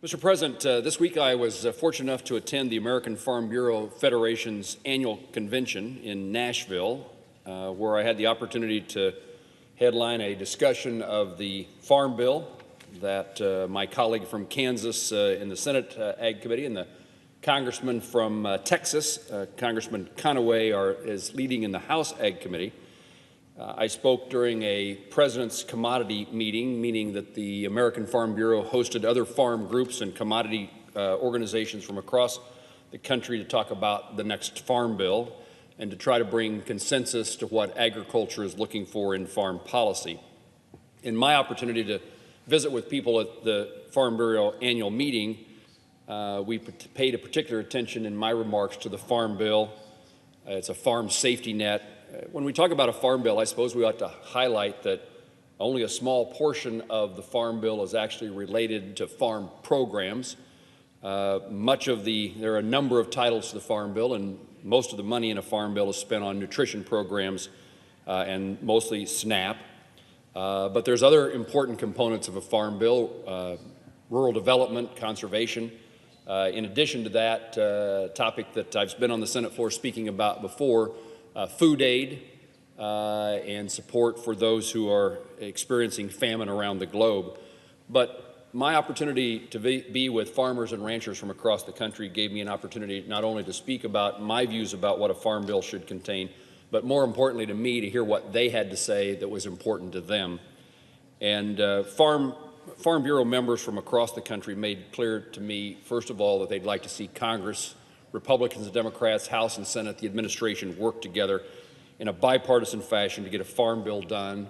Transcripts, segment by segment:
Mr. President, this week I was fortunate enough to attend the American Farm Bureau Federation's annual convention in Nashville, where I had the opportunity to headline a discussion of the Farm Bill that my colleague from Kansas in the Senate Ag Committee and the congressman from Texas, Congressman Conaway, is leading in the House Ag Committee. I spoke during a President's Commodity meeting, meaning that the American Farm Bureau hosted other farm groups and commodity organizations from across the country to talk about the next Farm Bill and to try to bring consensus to what agriculture is looking for in farm policy. In my opportunity to visit with people at the Farm Bureau annual meeting, we paid a particular attention in my remarks to the Farm Bill. It's a farm safety net. When we talk about a Farm Bill, I suppose we ought to highlight that only a small portion of the Farm Bill is actually related to farm programs. There are a number of titles to the Farm Bill, and most of the money in a Farm Bill is spent on nutrition programs and mostly SNAP. But there's other important components of a Farm Bill, rural development, conservation. In addition to that topic that I've been on the Senate floor speaking about before, food aid and support for those who are experiencing famine around the globe. But my opportunity to be with farmers and ranchers from across the country gave me an opportunity not only to speak about my views about what a farm bill should contain, but more importantly to me to hear what they had to say that was important to them. And Farm Bureau members from across the country made clear to me, first of all, that they'd like to see Congress, Republicans and Democrats, House and Senate, the administration work together in a bipartisan fashion to get a farm bill done,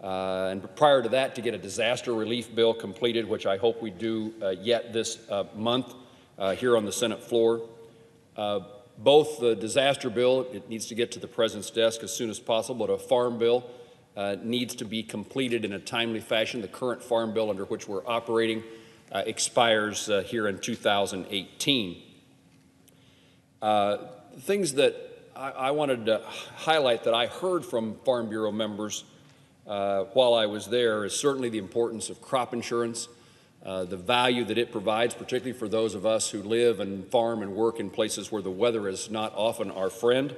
and prior to that to get a disaster relief bill completed, which I hope we do yet this month here on the Senate floor. Both the disaster bill, it needs to get to the President's desk as soon as possible, but a farm bill needs to be completed in a timely fashion. The current farm bill under which we're operating expires here in 2018. Things that I wanted to highlight that I heard from Farm Bureau members while I was there is certainly the importance of crop insurance, the value that it provides, particularly for those of us who live and farm and work in places where the weather is not often our friend,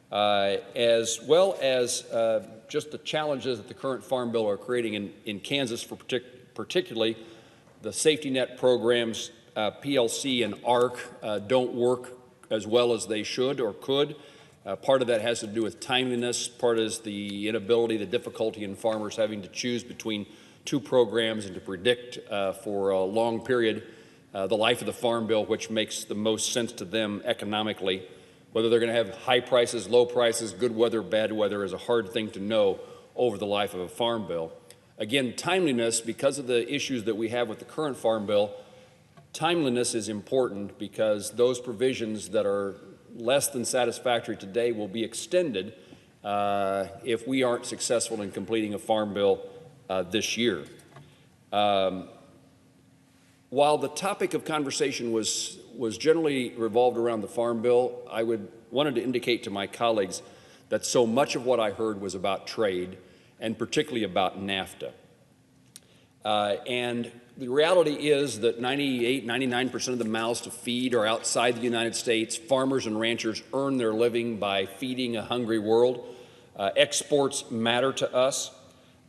as well as just the challenges that the current Farm Bill are creating in Kansas, particularly the safety net programs, PLC and ARC don't work as well as they should or could. Part of that has to do with timeliness. Part is the inability, the difficulty in farmers having to choose between two programs and to predict for a long period the life of the Farm Bill, which makes the most sense to them economically. Whether they're going to have high prices, low prices, good weather, bad weather is a hard thing to know over the life of a Farm Bill. Again, timeliness, because of the issues that we have with the current Farm Bill, timeliness is important because those provisions that are less than satisfactory today will be extended if we aren't successful in completing a Farm Bill this year. While the topic of conversation was generally revolved around the Farm Bill, I wanted to indicate to my colleagues that so much of what I heard was about trade and particularly about NAFTA. And the reality is that 98, 99% of the mouths to feed are outside the United States. Farmers and ranchers earn their living by feeding a hungry world. Exports matter to us,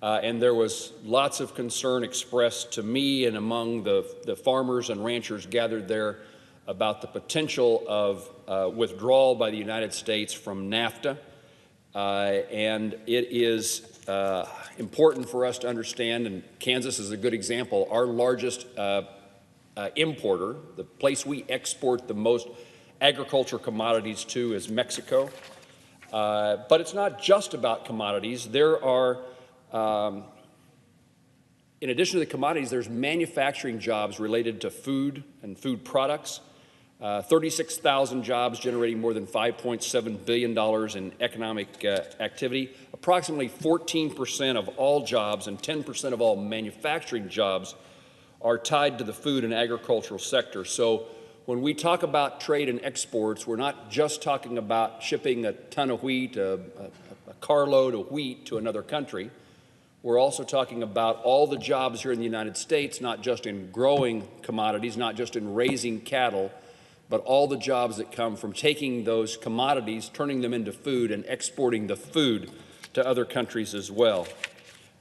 and there was lots of concern expressed to me and among the farmers and ranchers gathered there about the potential of withdrawal by the United States from NAFTA. And it is important for us to understand, and Kansas is a good example, our largest importer, the place we export the most agriculture commodities to is Mexico. But it's not just about commodities. There are, in addition to the commodities, there's manufacturing jobs related to food and food products. 36,000 jobs generating more than $5.7 billion in economic activity. Approximately 14% of all jobs and 10% of all manufacturing jobs are tied to the food and agricultural sector. So when we talk about trade and exports, we're not just talking about shipping a ton of wheat, a carload of wheat to another country. We're also talking about all the jobs here in the United States, not just in growing commodities, not just in raising cattle, but all the jobs that come from taking those commodities, turning them into food, and exporting the food to other countries as well.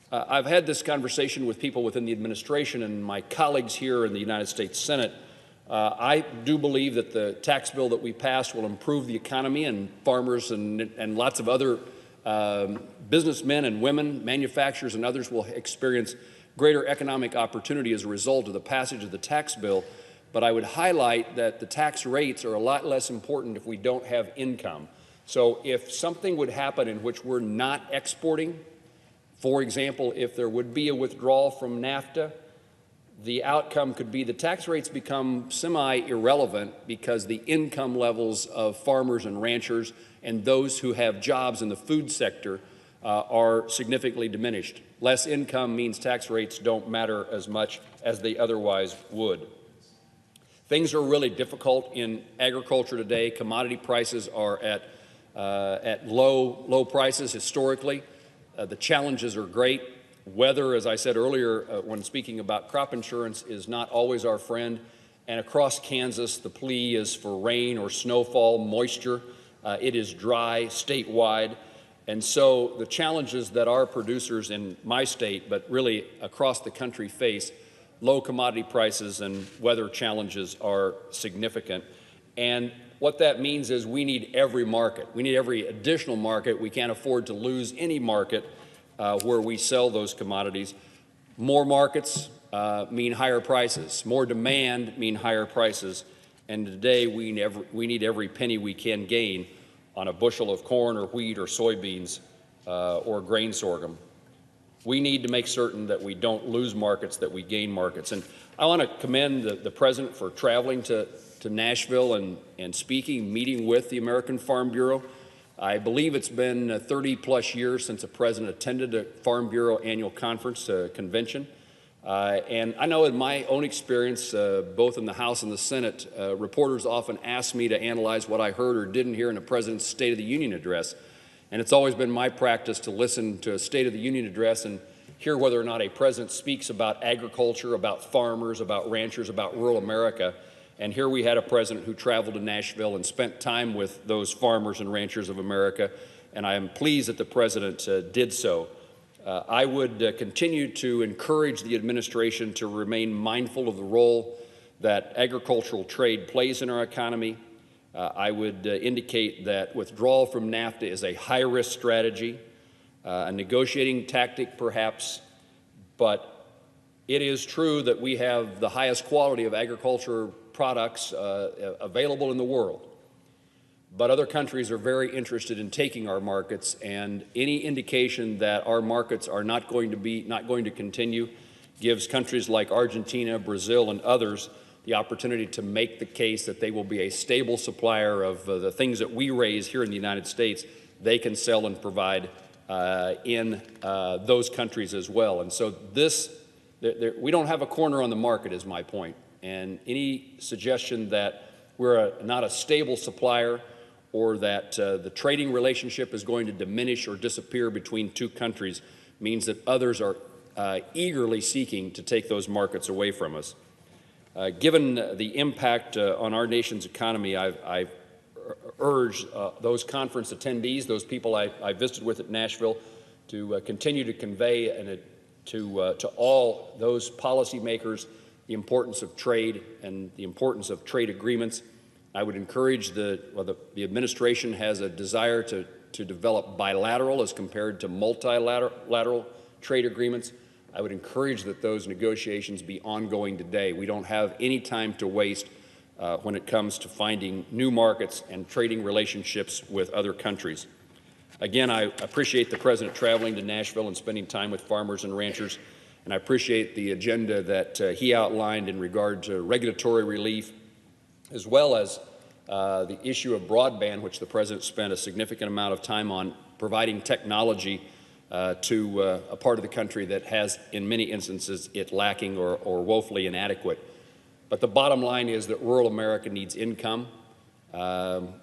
I've had this conversation with people within the administration and my colleagues here in the United States Senate. I do believe that the tax bill that we passed will improve the economy, and farmers and lots of other businessmen and women, manufacturers and others will experience greater economic opportunity as a result of the passage of the tax bill. But I would highlight that the tax rates are a lot less important if we don't have income. So if something would happen in which we're not exporting, for example, if there would be a withdrawal from NAFTA, the outcome could be the tax rates become semi-irrelevant because the income levels of farmers and ranchers and those who have jobs in the food sector are significantly diminished. Less income means tax rates don't matter as much as they otherwise would. Things are really difficult in agriculture today. Commodity prices are at low prices historically. The challenges are great. Weather, as I said earlier when speaking about crop insurance, is not always our friend. And across Kansas, the plea is for rain or snowfall, moisture. It is dry statewide. And so the challenges that our producers in my state, but really across the country face, low commodity prices and weather challenges are significant. And what that means is we need every market. We need every additional market. We can't afford to lose any market where we sell those commodities. More markets mean higher prices. More demand mean higher prices. And today we need every penny we can gain on a bushel of corn or wheat or soybeans or grain sorghum. We need to make certain that we don't lose markets, that we gain markets. And I want to commend the President for traveling to Nashville and speaking, meeting with the American Farm Bureau. I believe it's been 30-plus years since a president attended a Farm Bureau annual conference, convention. And I know in my own experience, both in the House and the Senate, reporters often ask me to analyze what I heard or didn't hear in a president's State of the Union address. And it's always been my practice to listen to a State of the Union address and hear whether or not a president speaks about agriculture, about farmers, about ranchers, about rural America. And here we had a president who traveled to Nashville and spent time with those farmers and ranchers of America, and I am pleased that the president did so. I would continue to encourage the administration to remain mindful of the role that agricultural trade plays in our economy. I would indicate that withdrawal from NAFTA is a high-risk strategy, a negotiating tactic perhaps, but it is true that we have the highest quality of agriculture products available in the world. But other countries are very interested in taking our markets, and any indication that our markets are not going to continue gives countries like Argentina, Brazil, and others the opportunity to make the case that they will be a stable supplier of the things that we raise here in the United States. They can sell and provide in those countries as well. And so we don't have a corner on the market is my point. And any suggestion that we're not a stable supplier or that the trading relationship is going to diminish or disappear between two countries means that others are eagerly seeking to take those markets away from us. Given the impact on our nation's economy, I urge those conference attendees, those people I visited with at Nashville, to continue to convey to all those policymakers the importance of trade and the importance of trade agreements. I would encourage the administration has a desire to develop bilateral as compared to multilateral trade agreements. I would encourage that those negotiations be ongoing today. We don't have any time to waste when it comes to finding new markets and trading relationships with other countries. Again, I appreciate the President traveling to Nashville and spending time with farmers and ranchers, and I appreciate the agenda that he outlined in regard to regulatory relief, as well as the issue of broadband, which the President spent a significant amount of time on, providing technology to a part of the country that has, in many instances, it lacking or woefully inadequate. But the bottom line is that rural America needs income.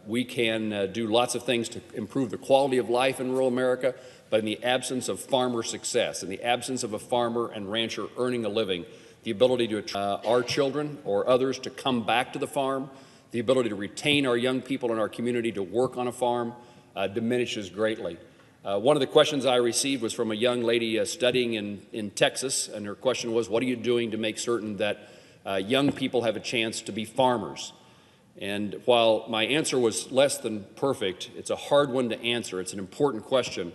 We can do lots of things to improve the quality of life in rural America, but in the absence of farmer success, in the absence of a farmer and rancher earning a living, the ability to our children or others to come back to the farm, the ability to retain our young people in our community to work on a farm diminishes greatly. One of the questions I received was from a young lady studying in Texas, and her question was, what are you doing to make certain that young people have a chance to be farmers? And while my answer was less than perfect, it's a hard one to answer. It's an important question.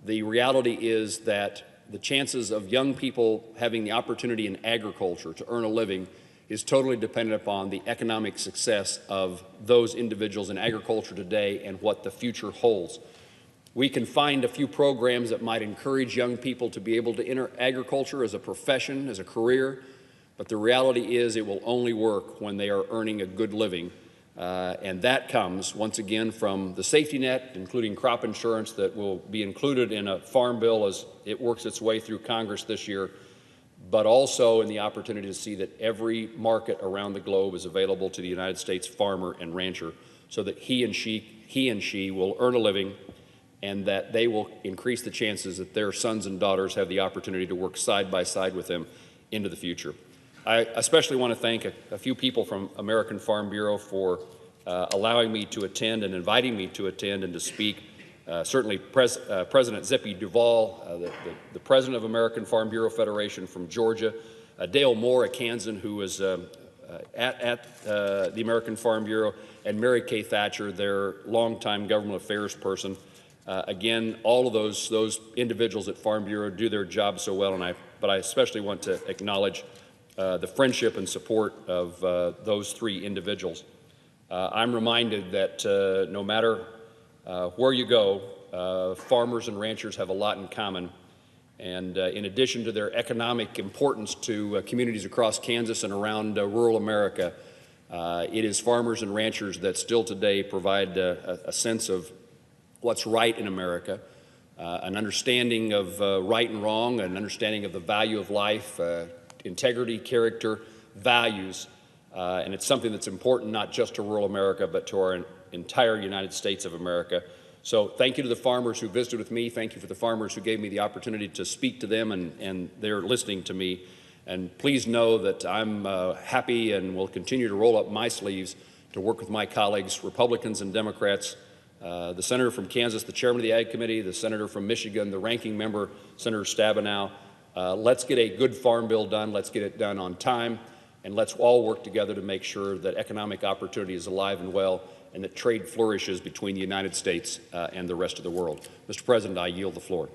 The reality is that the chances of young people having the opportunity in agriculture to earn a living is totally dependent upon the economic success of those individuals in agriculture today and what the future holds. We can find a few programs that might encourage young people to be able to enter agriculture as a profession, as a career, but the reality is it will only work when they are earning a good living. And that comes, once again, from the safety net, including crop insurance that will be included in a farm bill as it works its way through Congress this year, but also in the opportunity to see that every market around the globe is available to the United States farmer and rancher so that he and she will earn a living and that they will increase the chances that their sons and daughters have the opportunity to work side by side with them into the future. I especially want to thank a few people from American Farm Bureau for allowing me to attend and inviting me to attend and to speak. Certainly President Zippy Duvall, the president of American Farm Bureau Federation from Georgia, Dale Moore, a Kansan who was at the American Farm Bureau, and Mary Kay Thatcher, their longtime government affairs person. Again, all of those individuals at Farm Bureau do their job so well, but I especially want to acknowledge the friendship and support of those three individuals. I'm reminded that no matter where you go, farmers and ranchers have a lot in common. And in addition to their economic importance to communities across Kansas and around rural America, it is farmers and ranchers that still today provide a sense of what's right in America, an understanding of right and wrong, an understanding of the value of life, integrity, character, values, and it's something that's important not just to rural America, but to our entire United States of America. So thank you to the farmers who visited with me. Thank you for the farmers who gave me the opportunity to speak to them, and they're listening to me. And please know that I'm happy and will continue to roll up my sleeves to work with my colleagues, Republicans and Democrats, the senator from Kansas, the chairman of the Ag Committee, the senator from Michigan, the ranking member, Senator Stabenow. Let's get a good farm bill done. Let's get it done on time. And let's all work together to make sure that economic opportunity is alive and well and that trade flourishes between the United States and the rest of the world. Mr. President, I yield the floor.